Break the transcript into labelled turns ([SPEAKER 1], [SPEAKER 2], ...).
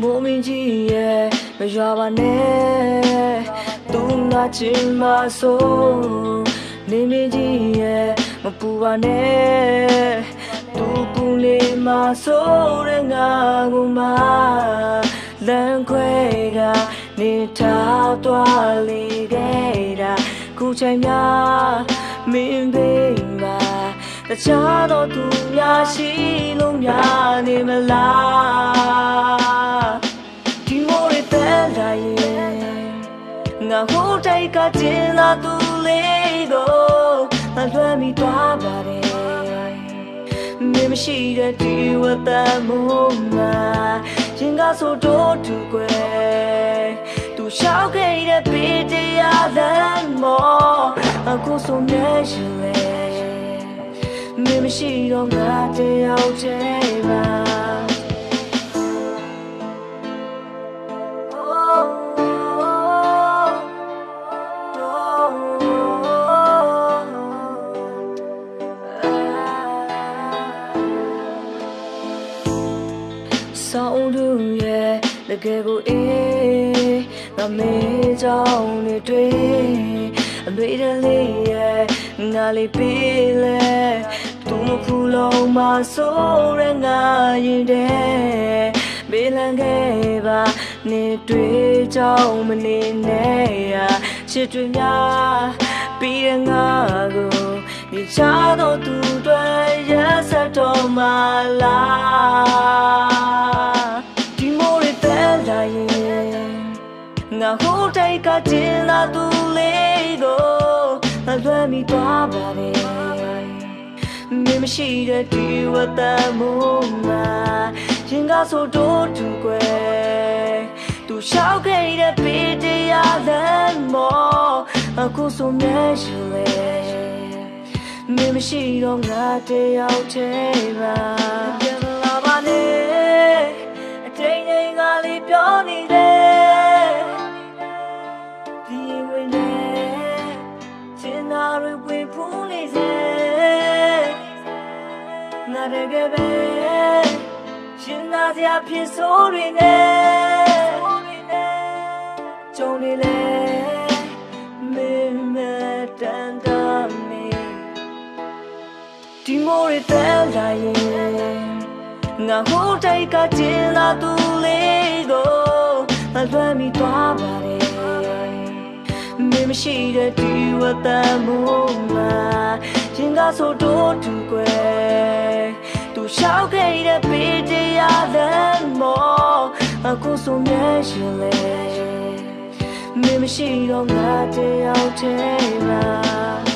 [SPEAKER 1] မိုးမင်းကြီးရဲ့မရွာပါနဲ့သူငါချင်မဆိုးနေမင်းကြီးရဲ့မပူပါနဲ့သူပူနေမဆိုးတဲ့ငါကိုမှလမ်းခွဲကနေထားသွားလေခဲ့တာခုချိန်များမင်းဘေးမှာတခြားတော့သူများရှိလို့များနေမလားဒီမိုးတွေပဲလာရင်ငါဟိုတိုက်ကကျင်လာသူလေးကိုငါလွှမ်းမိသွားပါတယ်မင်းမရှိတဲ့ဒီဝတ်သားမို့မှာရင်ကဆိုတော့သူကွယ်သူရှောက်ခဲ့တဲ့ပေတရားလမ်းမော်အခုဆိုမြဲရှင်လေမင်းမရှိတော့ငါတယောက်တည်းပါဆောင်းလူရဲ့တကယ်ကိုအေးငါမေးကြောင်းနေတွေ့အမေတလေးရဲ့ငါလေးပေးလဲသူမဖူလုံးမဆိုးရငါရင်တဲ့မေးလန်းခဲ့ပါနေတွေ့ကြောင်းမနေနဲ့ချစ်တွေများပြီးရငါကိုဒီချာတော့သူတွေရဆက်တော့မလားဒီမိုးတွေပဲလာရင်ငါဟိုတိုက်ကကျင်လာသူလေးကိုငါလွှမ်းမိသွားပါတယ်မင်းမရှိတဲ့ဒီဝတ်သားမို့မှာရင်ကဆိုတော့သူကွယ်သူရှောက်ခဲ့တဲ့ပေတရားလမ်းမော်အခုဆိုမြဲရှင်လေမင်းမရှိတော့ငါတယောက်တည်းပါပြန်လာပါနဲ့အချိန်ချင်းကလေးပြောနေတယ်ဒီဝင်နဲ့စင်နာတွေဝင်ဖူးနေစေငါတကယ်ပဲရှင်နာစရာဖြစ်ဆိုးတွေနဲ့ကြုံနေလေမင်းမတန်တမ်းဒီမိုးတွေပဲလာရင်ငါဟိုတိုက်ကကျင်လာသူလေးကိုငါလွှမ်းမိသွားပါတယ်မင်းမရှိတဲ့ဒီဝတ်သားမို့မှာရင်ကဆိုတော့သူကွယ်သူရှောက်ခဲ့တဲ့ပေတရားလမ်းမော်အခုဆိုမြဲရှင်လေမင်းမရှိတော့ငါတယောက်တည်းပါ